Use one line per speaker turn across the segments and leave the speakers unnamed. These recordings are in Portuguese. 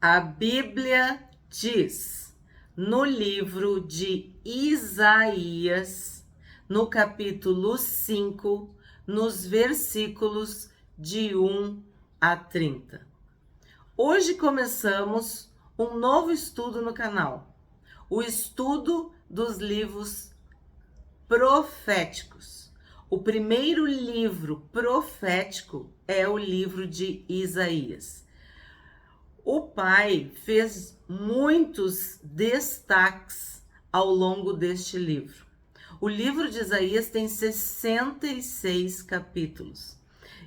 A Bíblia diz, no livro de Isaías, no capítulo 5, nos versículos de 1 a 30. Hoje começamos um novo estudo no canal, o estudo dos livros proféticos. O primeiro livro profético é o livro de Isaías. O pai fez muitos destaques ao longo deste livro. O livro de Isaías tem 66 capítulos.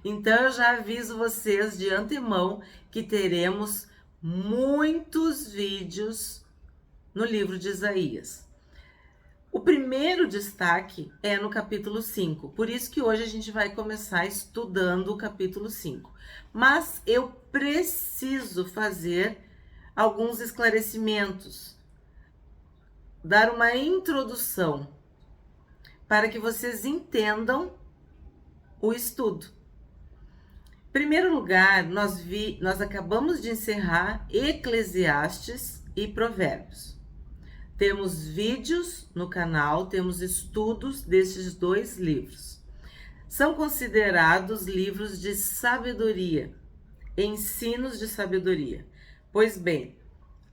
Então eu já aviso vocês de antemão que teremos muitos vídeos no livro de Isaías. O primeiro destaque é no capítulo 5, por isso que hoje a gente vai começar estudando o capítulo 5. Mas eu preciso fazer alguns esclarecimentos, dar uma introdução, para que vocês entendam o estudo. Em primeiro lugar, nós acabamos de encerrar Eclesiastes e Provérbios. Temos vídeos no canal, temos estudos desses dois livros. São considerados livros de sabedoria, ensinos de sabedoria. Pois bem,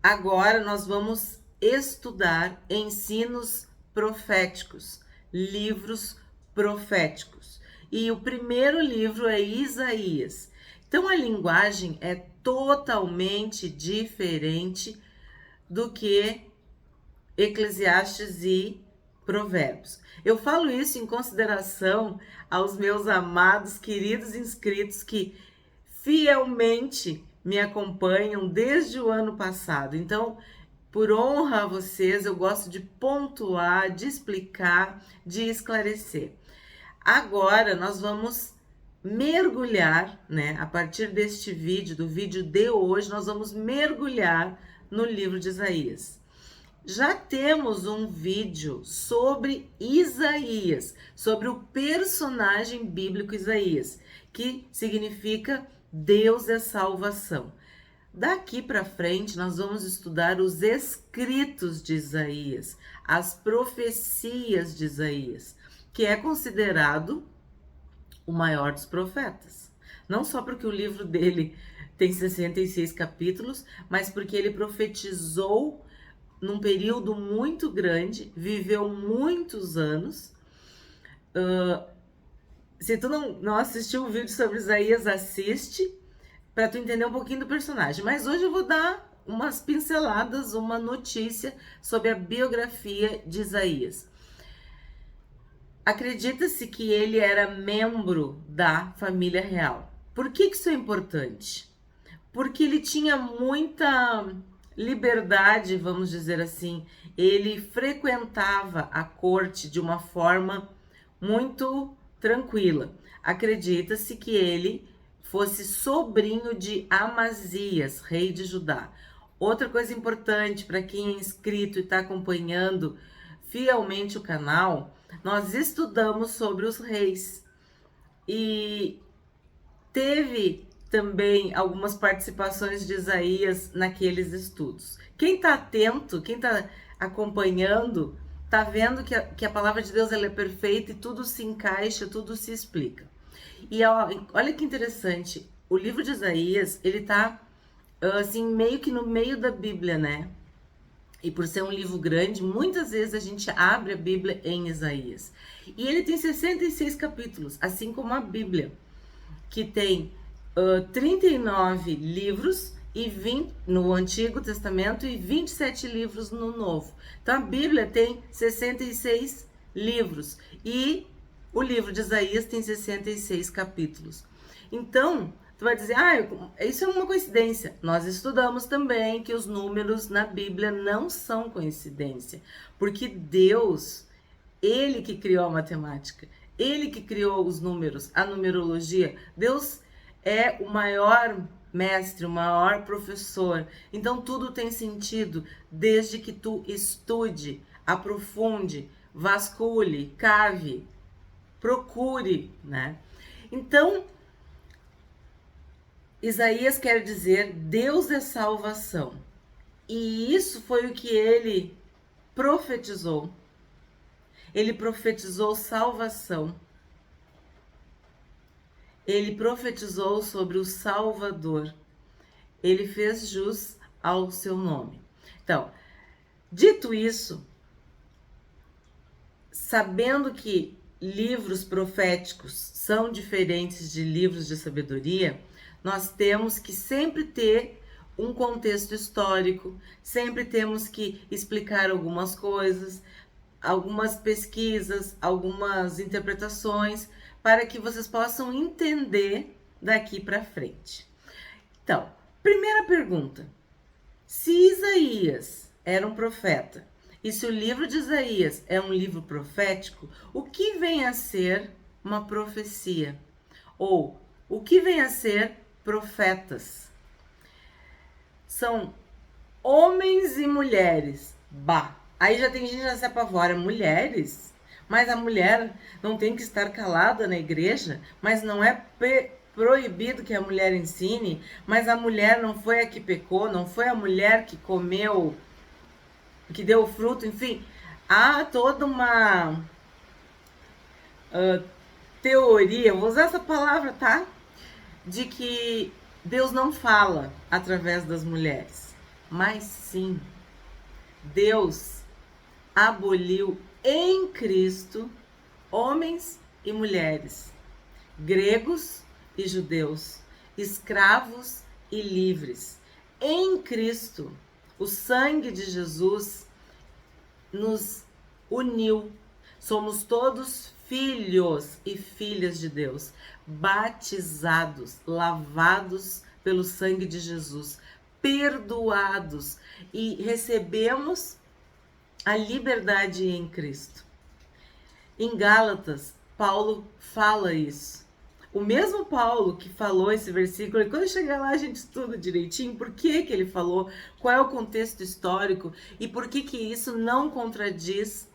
agora nós vamos estudar ensinos proféticos, livros proféticos. E o primeiro livro é Isaías. Então a linguagem é totalmente diferente do que Eclesiastes e Provérbios. Eu falo isso em consideração aos meus amados, queridos inscritos que fielmente me acompanham desde o ano passado. Então, por honra a vocês, eu gosto de pontuar, de explicar, de esclarecer. Agora nós vamos mergulhar, né? A partir deste vídeo, do vídeo de hoje, nós vamos mergulhar no livro de Isaías. Já temos um vídeo sobre Isaías, sobre o personagem bíblico Isaías, que significa Deus é salvação. Daqui para frente, nós vamos estudar os escritos de Isaías, as profecias de Isaías, que é considerado o maior dos profetas. Não só porque o livro dele tem 66 capítulos, mas porque ele profetizou num período muito grande, viveu muitos anos. Se tu não assistiu o vídeo sobre Isaías, assiste para tu entender um pouquinho do personagem. Mas hoje eu vou dar umas pinceladas, uma notícia sobre a biografia de Isaías. Acredita-se que ele era membro da família real. Por que isso é importante? Porque ele tinha muita liberdade, vamos dizer assim. Ele frequentava a corte de uma forma muito tranquila. Acredita-se que ele fosse sobrinho de Amazias, rei de Judá. Outra coisa importante para quem é inscrito e está acompanhando fielmente o canal, nós estudamos sobre os reis e teve também algumas participações de Isaías naqueles estudos. Quem está atento, quem está acompanhando, está vendo que a palavra de Deus ela é perfeita e tudo se encaixa, tudo se explica. E olha que interessante, o livro de Isaías, ele está assim, meio que no meio da Bíblia, né? E por ser um livro grande, muitas vezes a gente abre a Bíblia em Isaías. E ele tem 66 capítulos, assim como a Bíblia, que tem 39 livros e 20 no Antigo Testamento e 27 livros no Novo. Então a Bíblia tem 66 livros e o livro de Isaías tem 66 capítulos. Então, tu vai dizer, isso é uma coincidência. Nós estudamos também que os números na Bíblia não são coincidência, porque Deus, Ele que criou a matemática, Ele que criou os números, a numerologia. Deus é o maior mestre, o maior professor. Então tudo tem sentido desde que tu estude, aprofunde, vasculhe, cave, procure, né? Então, Isaías quer dizer Deus é salvação. E isso foi o que ele profetizou. Ele profetizou salvação. Ele profetizou sobre o Salvador. Ele fez jus ao seu nome. Então, dito isso, sabendo que livros proféticos são diferentes de livros de sabedoria, nós temos que sempre ter um contexto histórico, sempre temos que explicar algumas coisas, algumas pesquisas, algumas interpretações, para que vocês possam entender daqui para frente. Então, primeira pergunta: se Isaías era um profeta e se o livro de Isaías é um livro profético, o que vem a ser uma profecia? Ou o que vem a ser profetas? São homens e mulheres. Bah, aí já tem gente que já se apavora. Mulheres? Mas a mulher não tem que estar calada na igreja? Mas não é proibido que a mulher ensine? Mas a mulher não foi a que pecou? Não foi a mulher que comeu, que deu fruto? Enfim, há toda uma teoria, vou usar essa palavra, tá? De que Deus não fala através das mulheres. Mas sim, Deus aboliu em Cristo homens e mulheres, gregos e judeus, escravos e livres. Em Cristo, o sangue de Jesus nos uniu. Somos todos filhos e filhas de Deus, batizados, lavados pelo sangue de Jesus, perdoados e recebemos a liberdade em Cristo. Em Gálatas, Paulo fala isso. O mesmo Paulo que falou esse versículo, e quando chegar lá a gente estuda direitinho por que ele falou, qual é o contexto histórico e por que isso não contradiz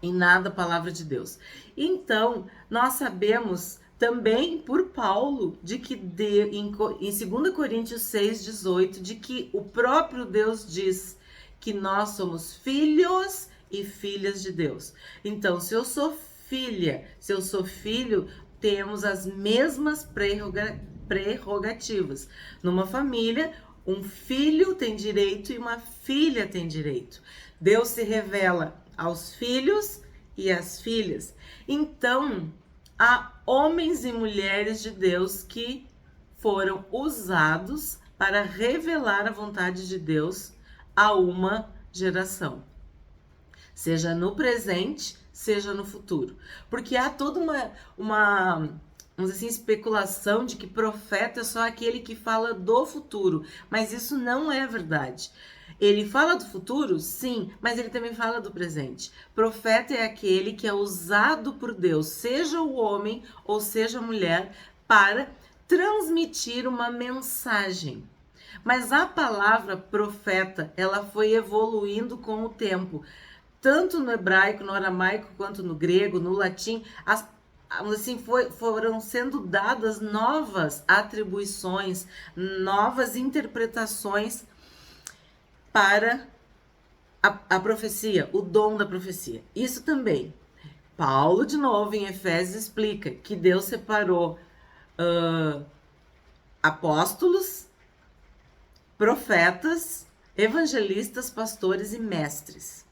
em nada a palavra de Deus. Então, nós sabemos também por Paulo de que em 2 Coríntios 6,18, de que o próprio Deus diz que nós somos filhos e filhas de Deus. Então, se eu sou filha, se eu sou filho, temos as mesmas prerrogativas. Numa família, um filho tem direito e uma filha tem direito. Deus se revela aos filhos e às filhas. Então, há homens e mulheres de Deus que foram usados para revelar a vontade de Deus a uma geração, seja no presente, seja no futuro, porque há toda uma vamos dizer assim, especulação de que profeta é só aquele que fala do futuro, mas isso não é verdade. Ele fala do futuro, sim, mas ele também fala do presente. Profeta é aquele que é usado por Deus, seja o homem ou seja a mulher, para transmitir uma mensagem. Mas a palavra profeta, ela foi evoluindo com o tempo. Tanto no hebraico, no aramaico, quanto no grego, no latim, assim, foram sendo dadas novas atribuições, novas interpretações para a profecia, o dom da profecia. Isso também. Paulo, de novo, em Efésios, explica que Deus separou apóstolos, profetas, evangelistas, pastores e mestres.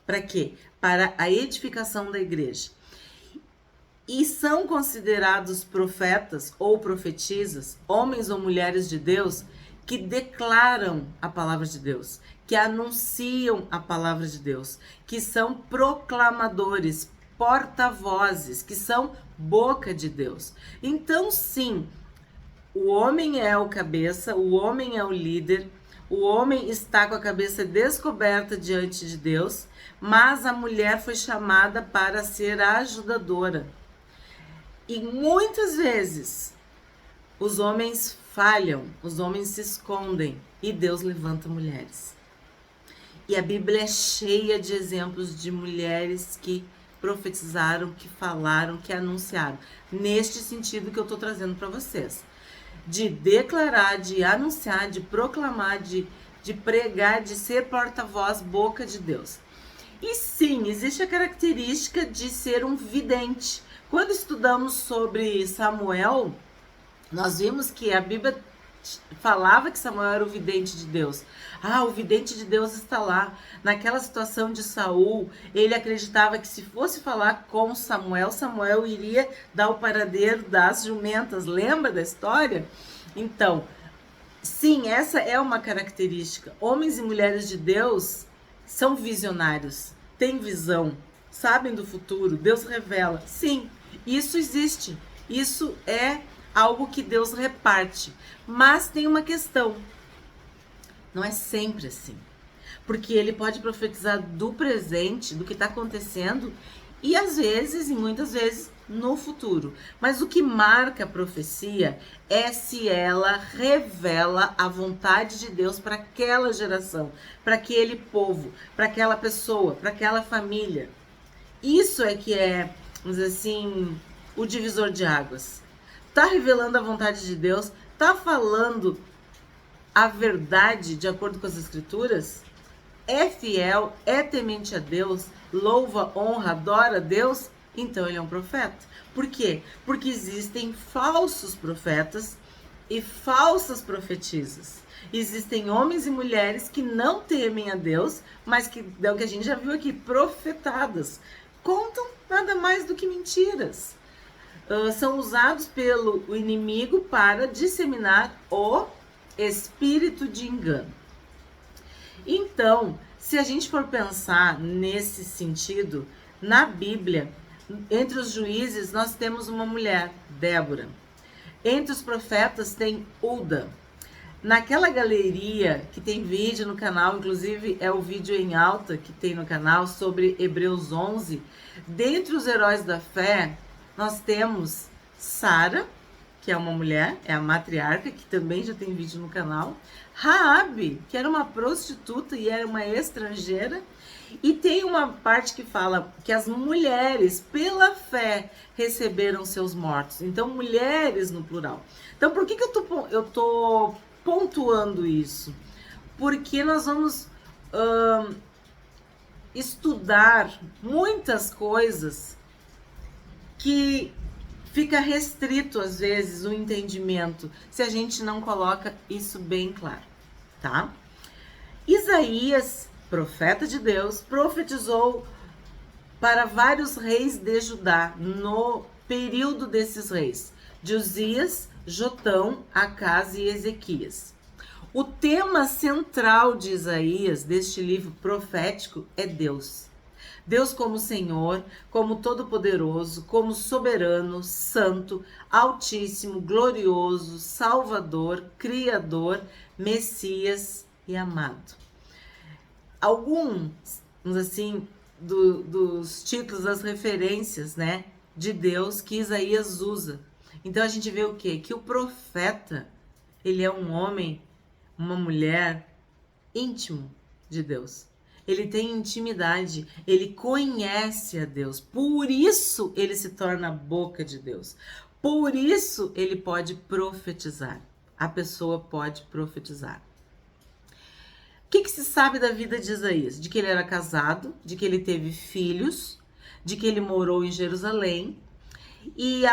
Para quê? Para a edificação da igreja. E são considerados profetas ou profetisas, homens ou mulheres de Deus, que declaram a palavra de Deus, que anunciam a palavra de Deus, que são proclamadores, porta-vozes, que são boca de Deus. Então, sim, o homem é o cabeça, o homem é o líder, o homem está com a cabeça descoberta diante de Deus, mas a mulher foi chamada para ser a ajudadora. E muitas vezes os homens falham, os homens se escondem e Deus levanta mulheres. E a Bíblia é cheia de exemplos de mulheres que profetizaram, que falaram, que anunciaram. Neste sentido que eu estou trazendo para vocês. de declarar, de anunciar, de proclamar, de pregar, de ser porta-voz, boca de Deus. E sim, existe a característica de ser um vidente. Quando estudamos sobre Samuel, nós vimos que a Bíblia falava que Samuel era o vidente de Deus. Ah, o vidente de Deus está lá. Naquela situação de Saul, ele acreditava que se fosse falar com Samuel, Samuel iria dar o paradeiro das jumentas. Lembra da história? Então, sim, essa é uma característica. Homens e mulheres de Deus são visionários, têm visão, sabem do futuro, Deus revela. Sim, isso existe. Isso é algo que Deus reparte. Mas tem uma questão. Não é sempre assim. Porque ele pode profetizar do presente, do que está acontecendo, e às vezes, e muitas vezes, no futuro. Mas o que marca a profecia é se ela revela a vontade de Deus para aquela geração, para aquele povo, para aquela pessoa, para aquela família. Isso é que é, vamos dizer assim, o divisor de águas. Está revelando a vontade de Deus, está falando a verdade de acordo com as escrituras, é fiel, é temente a Deus, louva, honra, adora a Deus, então ele é um profeta. Por quê? Porque existem falsos profetas e falsas profetisas. Existem homens e mulheres que não temem a Deus, mas que, é o que a gente já viu aqui, profetadas. Contam nada mais do que mentiras. São usados pelo inimigo para disseminar o espírito de engano. Então, se a gente for pensar nesse sentido, na Bíblia, entre os juízes nós temos uma mulher, Débora. Entre os profetas tem Uda. Naquela galeria que tem vídeo no canal, inclusive é o vídeo em alta que tem no canal sobre Hebreus 11, dentre os heróis da fé, nós temos Sara, que é uma mulher, é a matriarca, que também já tem vídeo no canal. Raabe, que era uma prostituta e era uma estrangeira. E tem uma parte que fala que as mulheres, pela fé, receberam seus mortos. Então, mulheres no plural. Então, por que eu tô pontuando isso? Porque nós vamos estudar muitas coisas que fica restrito, às vezes, o entendimento, se a gente não coloca isso bem claro, tá? Isaías, profeta de Deus, profetizou para vários reis de Judá, no período desses reis, de Uzias, Jotão, Acás e Ezequias. O tema central de Isaías, deste livro profético, é Deus. Deus como Senhor, como Todo-Poderoso, como Soberano, Santo, Altíssimo, Glorioso, Salvador, Criador, Messias e Amado. Alguns, assim, dos títulos, das referências, né, de Deus que Isaías usa. Então a gente vê o quê? Que o profeta, ele é um homem, uma mulher íntimo de Deus. Ele tem intimidade, ele conhece a Deus. Por isso ele se torna a boca de Deus. Por isso ele pode profetizar. A pessoa pode profetizar. O que se sabe da vida de Isaías? De que ele era casado, de que ele teve filhos, de que ele morou em Jerusalém. E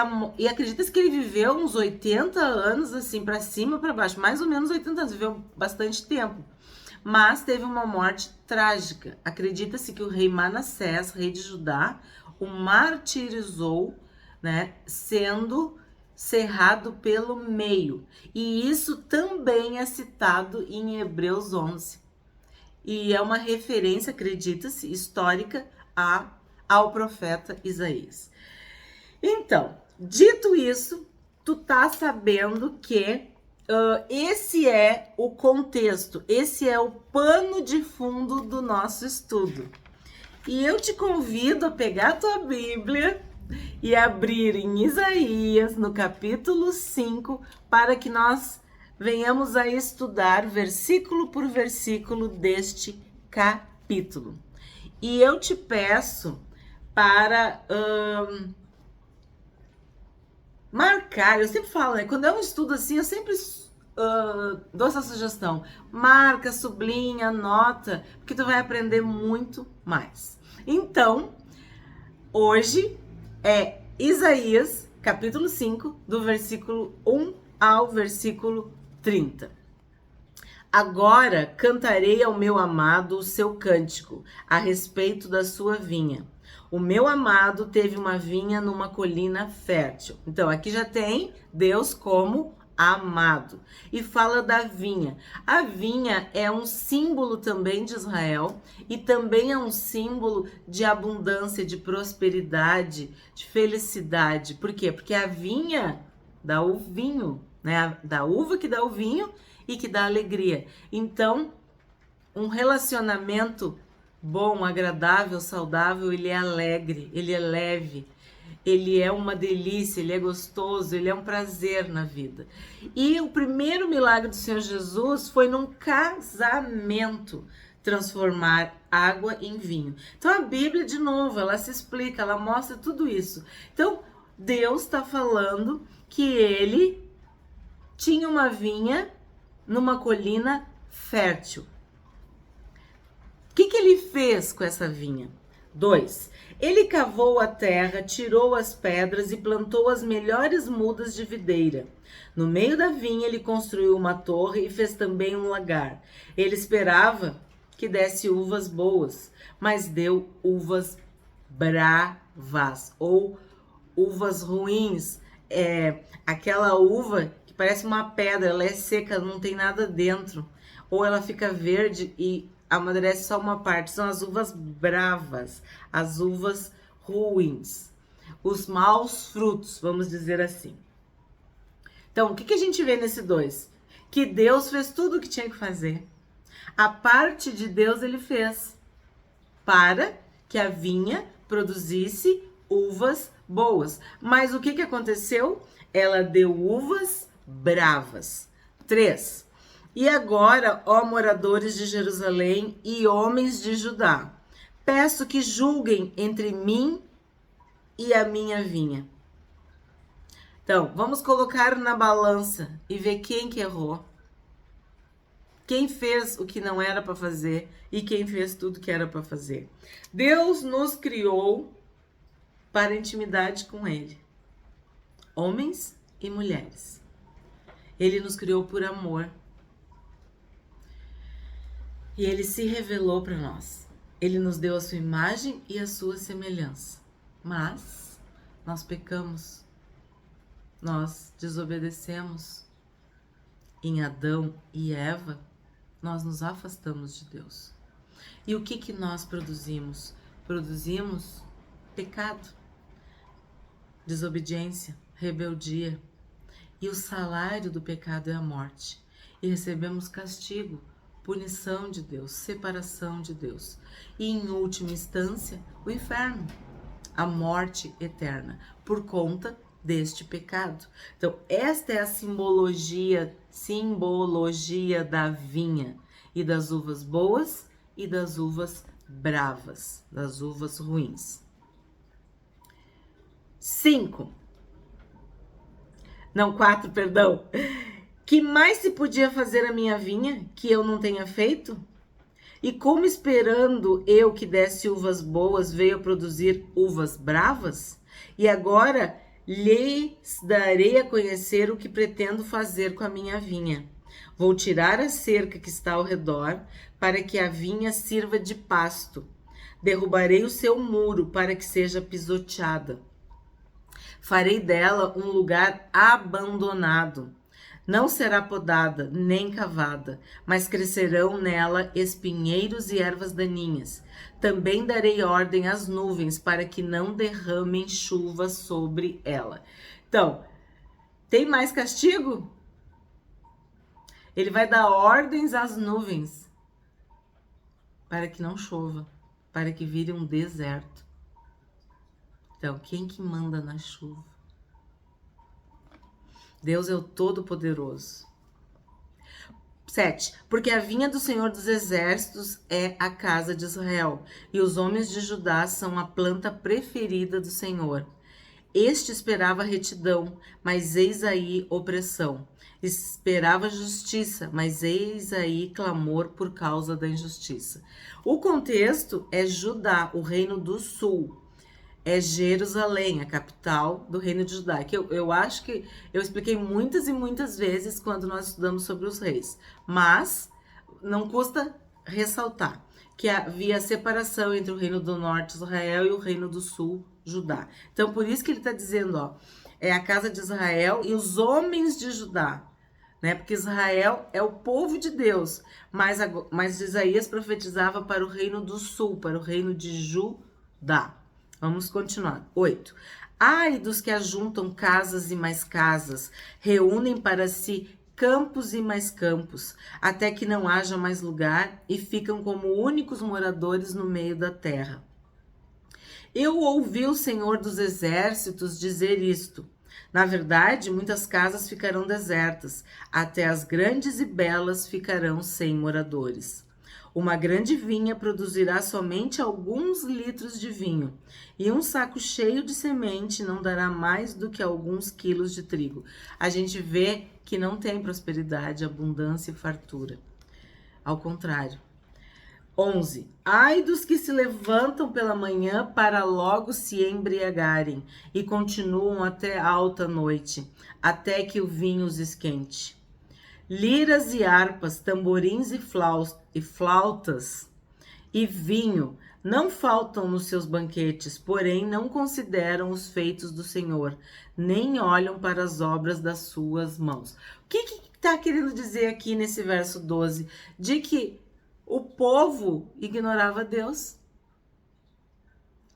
acredita-se que ele viveu uns 80 anos, assim, para cima, para baixo. Mais ou menos 80 anos, viveu bastante tempo. Mas teve uma morte trágica. Acredita-se que o rei Manassés, rei de Judá, o martirizou, né, sendo cerrado pelo meio. E isso também é citado em Hebreus 11. E é uma referência, acredita-se, histórica ao profeta Isaías. Então, dito isso, tu tá sabendo que esse é o contexto, esse é o pano de fundo do nosso estudo. E eu te convido a pegar a tua Bíblia e abrir em Isaías, no capítulo 5, para que nós venhamos a estudar versículo por versículo deste capítulo. E eu te peço para marcar cara, eu sempre falo, né? Quando é um estudo assim, eu sempre dou essa sugestão. Marca, sublinha, anota, porque tu vai aprender muito mais. Então, hoje é Isaías, capítulo 5, do versículo 1 ao versículo 30. Agora cantarei ao meu amado o seu cântico a respeito da sua vinha. O meu amado teve uma vinha numa colina fértil. Então, aqui já tem Deus como amado. E fala da vinha. A vinha é um símbolo também de Israel e também é um símbolo de abundância, de prosperidade, de felicidade. Por quê? Porque a vinha dá o vinho, né? Da uva que dá o vinho e que dá alegria. Então, um relacionamento bom, agradável, saudável, ele é alegre, ele é leve, ele é uma delícia, ele é gostoso, ele é um prazer na vida. E o primeiro milagre do Senhor Jesus foi num casamento, transformar água em vinho. Então a Bíblia, de novo, ela se explica, ela mostra tudo isso. Então Deus está falando que ele tinha uma vinha numa colina fértil. O que ele fez com essa vinha? 2. Ele cavou a terra, tirou as pedras e plantou as melhores mudas de videira. No meio da vinha ele construiu uma torre e fez também um lagar. Ele esperava que desse uvas boas, mas deu uvas bravas ou uvas ruins. Aquela uva que parece uma pedra, ela é seca, não tem nada dentro. Ou ela fica verde e amadurece só uma parte. São as uvas bravas, as uvas ruins, os maus frutos, vamos dizer assim. Então, o que a gente vê nesse 2? Que Deus fez tudo o que tinha que fazer. A parte de Deus ele fez para que a vinha produzisse uvas boas. Mas o que aconteceu? Ela deu uvas bravas. 3. E agora, ó moradores de Jerusalém e homens de Judá, peço que julguem entre mim e a minha vinha. Então, vamos colocar na balança e ver quem que errou. Quem fez o que não era para fazer e quem fez tudo que era para fazer. Deus nos criou para intimidade com Ele. Homens e mulheres. Ele nos criou por amor. E Ele se revelou para nós. Ele nos deu a sua imagem e a sua semelhança. Mas nós pecamos. Nós desobedecemos. Em Adão e Eva, nós nos afastamos de Deus. E o que nós produzimos? Produzimos pecado, desobediência, rebeldia. E o salário do pecado é a morte. E recebemos castigo, punição de Deus, separação de Deus. E em última instância, o inferno, a morte eterna, por conta deste pecado. Então, esta é a simbologia da vinha e das uvas boas e das uvas bravas, das uvas ruins. 4, perdão. Que mais se podia fazer a minha vinha que eu não tenha feito? E como esperando eu que desse uvas boas, veio produzir uvas bravas? E agora lhes darei a conhecer o que pretendo fazer com a minha vinha. Vou tirar a cerca que está ao redor, para que a vinha sirva de pasto. Derrubarei o seu muro para que seja pisoteada. Farei dela um lugar abandonado. Não será podada nem cavada, mas crescerão nela espinheiros e ervas daninhas. Também darei ordem às nuvens para que não derramem chuva sobre ela. Então, tem mais castigo? Ele vai dar ordens às nuvens para que não chova, para que vire um deserto. Então, quem que manda na chuva? Deus é o Todo-Poderoso. 7. Porque a vinha do Senhor dos Exércitos é a casa de Israel, e os homens de Judá são a planta preferida do Senhor. Este esperava retidão, mas eis aí opressão. Esperava justiça, mas eis aí clamor por causa da injustiça. O contexto é Judá, o reino do sul. É Jerusalém, a capital do reino de Judá. Que eu acho que eu expliquei muitas e muitas vezes quando nós estudamos sobre os reis. Mas não custa ressaltar que havia separação entre o reino do norte, Israel, e o reino do sul, Judá. Então, por isso que ele está dizendo, ó, é a casa de Israel e os homens de Judá, né? Porque Israel é o povo de Deus, mas Isaías profetizava para o reino do sul, para o reino de Judá. Vamos continuar. 8. Ai dos que ajuntam casas e mais casas, reúnem para si campos e mais campos, até que não haja mais lugar e ficam como únicos moradores no meio da terra. Eu ouvi o Senhor dos Exércitos dizer isto. Na verdade, muitas casas ficarão desertas, até as grandes e belas ficarão sem moradores. Uma grande vinha produzirá somente alguns litros de vinho, e um saco cheio de semente não dará mais do que alguns quilos de trigo. A gente vê que não tem prosperidade, abundância e fartura. Ao contrário. 11. Ai dos que se levantam pela manhã para logo se embriagarem e continuam até alta noite, até que o vinho os esquente. Liras e harpas, tamborins e flautas e vinho não faltam nos seus banquetes, porém não consideram os feitos do Senhor, nem olham para as obras das suas mãos. O que está querendo dizer aqui nesse verso 12? De que o povo ignorava Deus.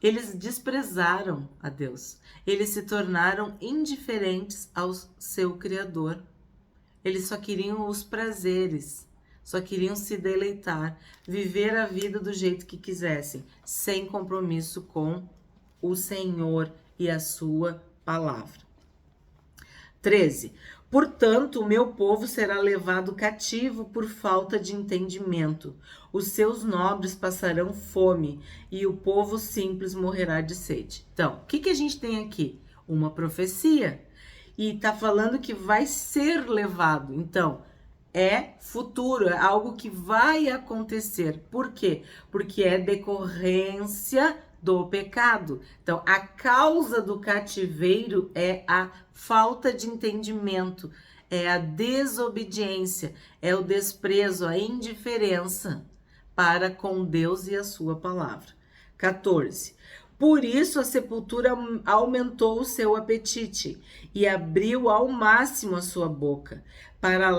Eles desprezaram a Deus. Eles se tornaram indiferentes ao seu Criador. Eles só queriam os prazeres, só queriam se deleitar, viver a vida do jeito que quisessem, sem compromisso com o Senhor e a sua palavra. 13. Portanto, o meu povo será levado cativo por falta de entendimento. Os seus nobres passarão fome e o povo simples morrerá de sede. Então, o que a gente tem aqui? Uma profecia. E está falando que vai ser levado. Então, é futuro, é algo que vai acontecer. Por quê? Porque é decorrência do pecado. Então, a causa do cativeiro é a falta de entendimento, é a desobediência, é o desprezo, a indiferença para com Deus e a sua palavra. 14. Por isso a sepultura aumentou o seu apetite e abriu ao máximo a sua boca. Para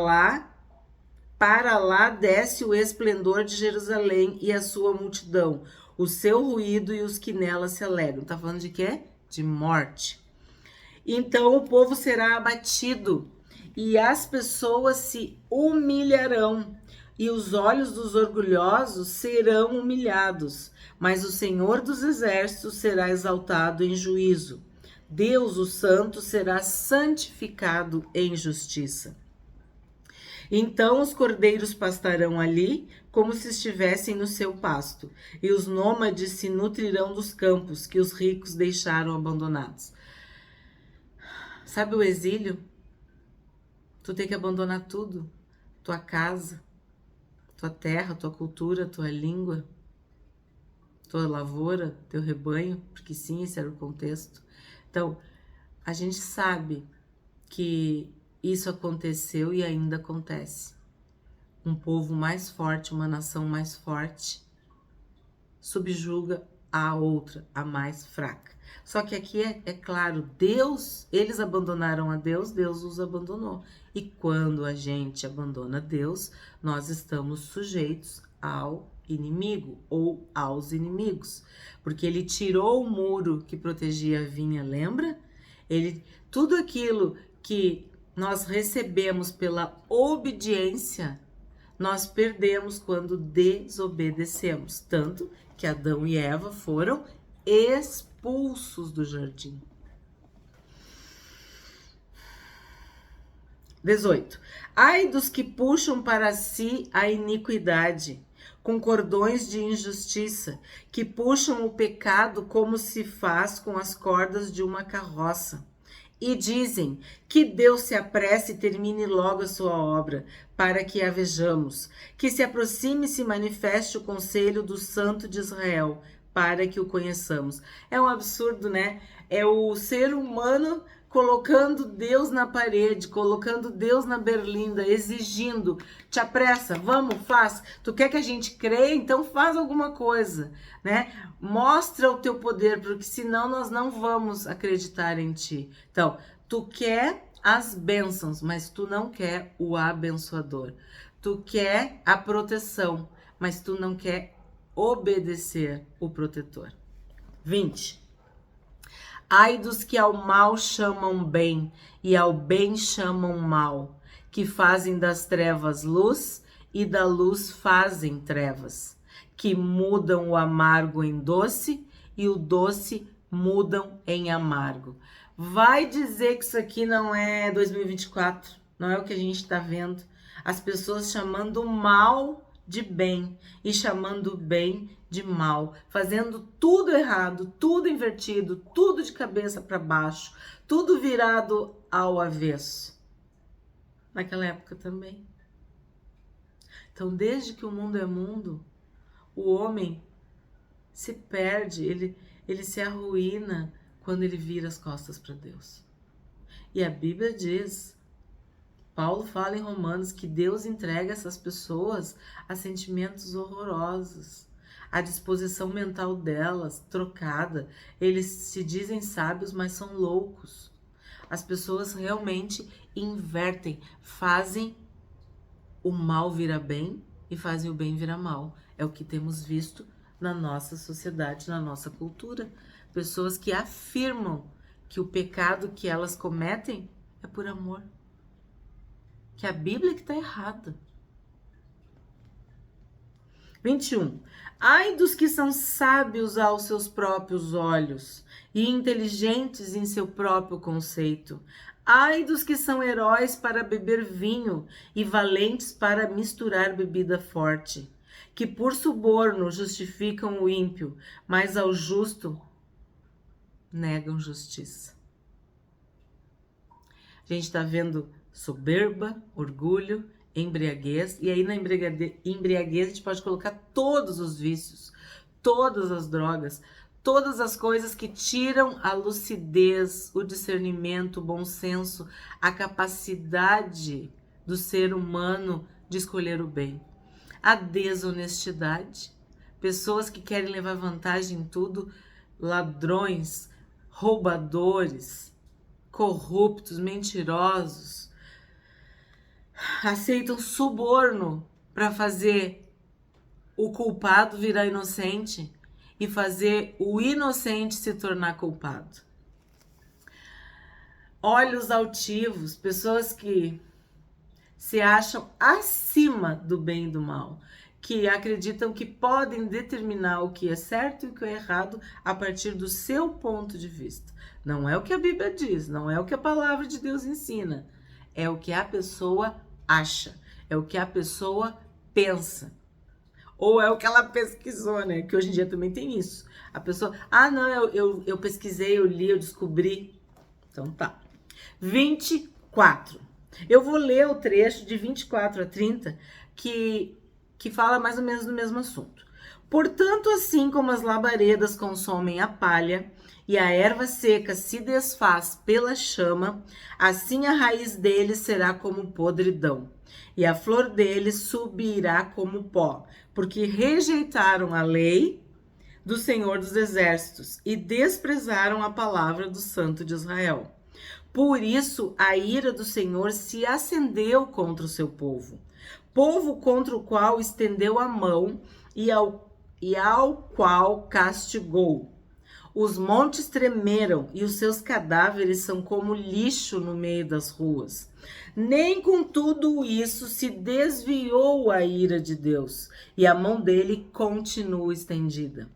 lá desce o esplendor de Jerusalém e a sua multidão, o seu ruído e os que nela se alegram. Tá falando de quê? De morte. Então o povo será abatido e as pessoas se humilharão e os olhos dos orgulhosos serão humilhados, mas o Senhor dos Exércitos será exaltado em juízo. Deus, o Santo, será santificado em justiça. Então os cordeiros pastarão ali, como se estivessem no seu pasto, e os nômades se nutrirão dos campos que os ricos deixaram abandonados. Sabe o exílio? Tu tem que abandonar tudo, tua casa, tua terra, tua cultura, tua língua, tua lavoura, teu rebanho, porque sim, esse era o contexto. Então, a gente sabe que isso aconteceu e ainda acontece. Um povo mais forte, uma nação mais forte, subjuga a outra, a mais fraca. Só que aqui é claro, Deus, eles abandonaram a Deus, Deus os abandonou. E quando a gente abandona Deus, nós estamos sujeitos ao inimigo ou aos inimigos. Porque ele tirou o muro que protegia a vinha, lembra? Tudo aquilo que nós recebemos pela obediência, nós perdemos quando desobedecemos. Tanto que Adão e Eva foram expulsos do jardim. 18. Ai dos que puxam para si a iniquidade, com cordões de injustiça, que puxam o pecado como se faz com as cordas de uma carroça. E dizem que Deus se apresse e termine logo a sua obra, para que a vejamos, que se aproxime e se manifeste o conselho do Santo de Israel, para que o conheçamos. É um absurdo, né? É o ser humano colocando Deus na parede, colocando Deus na berlinda, exigindo, te apressa, vamos, faz. Tu quer que a gente creia? Então faz alguma coisa, né? Mostra o teu poder, porque senão nós não vamos acreditar em ti. Então, tu quer as bênçãos, mas tu não quer o abençoador. Tu quer a proteção, mas tu não quer obedecer o protetor. 20. Ai dos que ao mal chamam bem e ao bem chamam mal, que fazem das trevas luz e da luz fazem trevas, que mudam o amargo em doce e o doce mudam em amargo. Vai dizer que isso aqui não é 2024, não é o que a gente está vendo. As pessoas chamando o mal de bem e chamando o bem de mal, fazendo tudo errado, tudo invertido, tudo de cabeça para baixo, tudo virado ao avesso. Naquela época também. Então, desde que o mundo é mundo, o homem se perde, ele se arruína quando ele vira as costas para Deus. E a Bíblia diz, Paulo fala em Romanos, que Deus entrega essas pessoas a sentimentos horrorosos, a disposição mental delas trocada. Eles se dizem sábios, mas são loucos. As pessoas realmente invertem, fazem o mal virar bem e fazem o bem virar mal. É o que temos visto na nossa sociedade, na nossa cultura. Pessoas que afirmam que o pecado que elas cometem é por amor. Que a Bíblia que está errada. 21. Ai dos que são sábios aos seus próprios olhos e inteligentes em seu próprio conceito. Ai dos que são heróis para beber vinho e valentes para misturar bebida forte, que por suborno justificam o ímpio, mas ao justo negam justiça. A gente está vendo soberba, orgulho, embriaguez, e aí na embriaguez a gente pode colocar todos os vícios, todas as drogas, todas as coisas que tiram a lucidez, o discernimento, o bom senso, a capacidade do ser humano de escolher o bem. A desonestidade, pessoas que querem levar vantagem em tudo, ladrões, roubadores, corruptos, mentirosos, aceitam suborno para fazer o culpado virar inocente e fazer o inocente se tornar culpado. Olhos altivos, pessoas que se acham acima do bem e do mal, que acreditam que podem determinar o que é certo e o que é errado a partir do seu ponto de vista. Não é o que a Bíblia diz, não é o que a palavra de Deus ensina, é o que a pessoa acha, é o que a pessoa pensa. Ou é o que ela pesquisou, né? Que hoje em dia também tem isso. A pessoa, não, eu pesquisei, eu li, eu descobri. Então tá. 24. Eu vou ler o trecho de 24 a 30 que fala mais ou menos do mesmo assunto. Portanto, assim como as labaredas consomem a palha e a erva seca se desfaz pela chama, assim a raiz deles será como podridão, e a flor deles subirá como pó, porque rejeitaram a lei do Senhor dos Exércitos e desprezaram a palavra do Santo de Israel. Por isso a ira do Senhor se acendeu contra o seu povo contra o qual estendeu a mão e ao qual castigou. Os montes tremeram e os seus cadáveres são como lixo no meio das ruas. Nem com tudo isso se desviou a ira de Deus, e a mão dele continua estendida.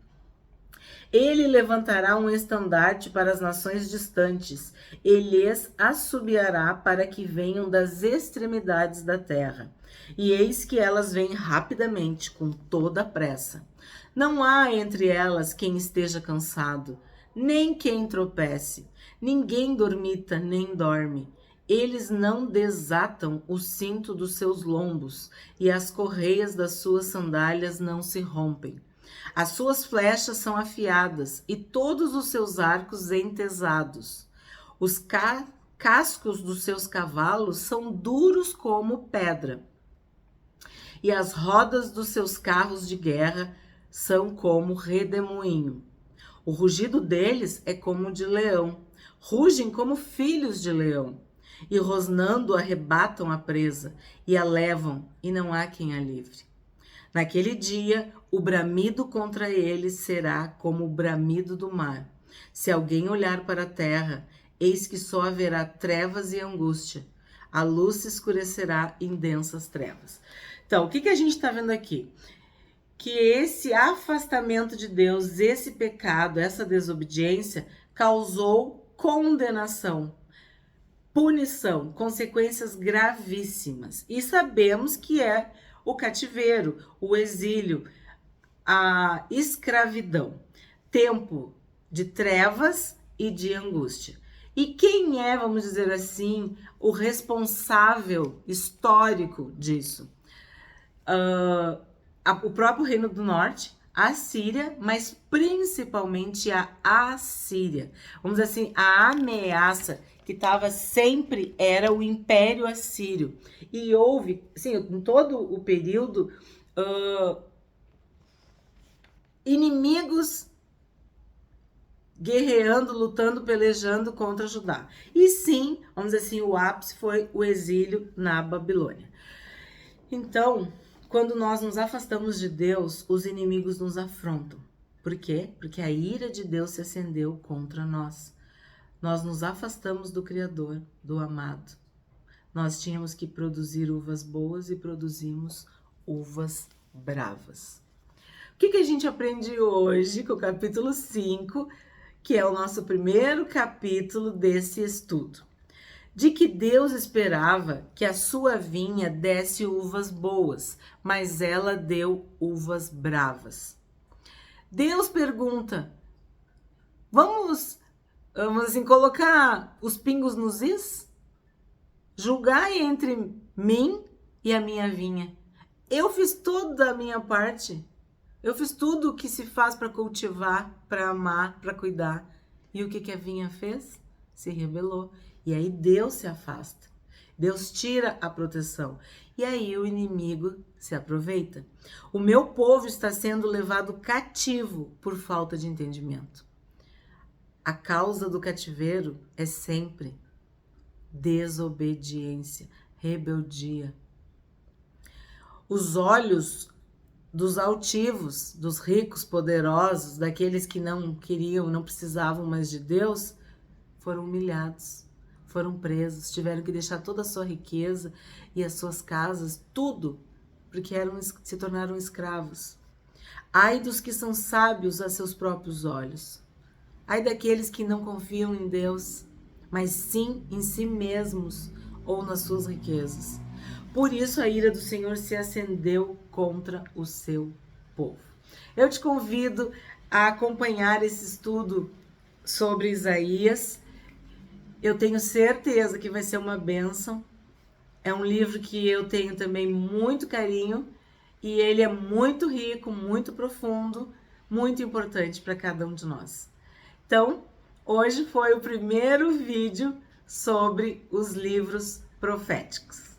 Ele levantará um estandarte para as nações distantes, e lhes assobiará para que venham das extremidades da terra. E eis que elas vêm rapidamente, com toda a pressa. Não há entre elas quem esteja cansado, nem quem tropece. Ninguém dormita nem dorme. Eles não desatam o cinto dos seus lombos, e as correias das suas sandálias não se rompem. As suas flechas são afiadas, e todos os seus arcos entesados. Os cascos dos seus cavalos são duros como pedra, e as rodas dos seus carros de guerra são como redemoinho. O rugido deles é como o de leão, rugem como filhos de leão, e rosnando arrebatam a presa, e a levam, e não há quem a livre. Naquele dia, o bramido contra eles será como o bramido do mar. Se alguém olhar para a terra, eis que só haverá trevas e angústia. A luz se escurecerá em densas trevas. Então, o que a gente está vendo aqui? Que esse afastamento de Deus, esse pecado, essa desobediência, causou condenação, punição, consequências gravíssimas. E sabemos que é o cativeiro, o exílio, a escravidão, tempo de trevas e de angústia. E quem é, vamos dizer assim, o responsável histórico disso? O próprio Reino do Norte, a Síria, mas principalmente a Assíria. Vamos dizer assim, a ameaça que estava sempre era o Império Assírio. E houve, assim, em todo o período, inimigos guerreando, lutando, pelejando contra Judá. E sim, vamos dizer assim, o ápice foi o exílio na Babilônia. Então, quando nós nos afastamos de Deus, os inimigos nos afrontam. Por quê? Porque a ira de Deus se acendeu contra nós. Nós nos afastamos do Criador, do amado. Nós tínhamos que produzir uvas boas e produzimos uvas bravas. O que a gente aprende hoje com o capítulo 5, que é o nosso primeiro capítulo desse estudo? De que Deus esperava que a sua vinha desse uvas boas, mas ela deu uvas bravas. Deus pergunta, vamos assim, colocar os pingos nos is? Julgar entre mim e a minha vinha. Eu fiz toda a minha parte. Eu fiz tudo o que se faz para cultivar, para amar, para cuidar. E o que a vinha fez? Se rebelou. E aí Deus se afasta. Deus tira a proteção. E aí o inimigo se aproveita. O meu povo está sendo levado cativo por falta de entendimento. A causa do cativeiro é sempre desobediência, rebeldia. Os olhos dos altivos, dos ricos, poderosos, daqueles que não queriam, não precisavam mais de Deus, foram humilhados, foram presos, tiveram que deixar toda a sua riqueza e as suas casas, tudo, porque se tornaram escravos. Ai dos que são sábios a seus próprios olhos. Ai daqueles que não confiam em Deus, mas sim em si mesmos ou nas suas riquezas. Por isso a ira do Senhor se acendeu contra o seu povo. Eu te convido a acompanhar esse estudo sobre Isaías. Eu tenho certeza que vai ser uma bênção. É um livro que eu tenho também muito carinho e ele é muito rico, muito profundo, muito importante para cada um de nós. Então, hoje foi o primeiro vídeo sobre os livros proféticos.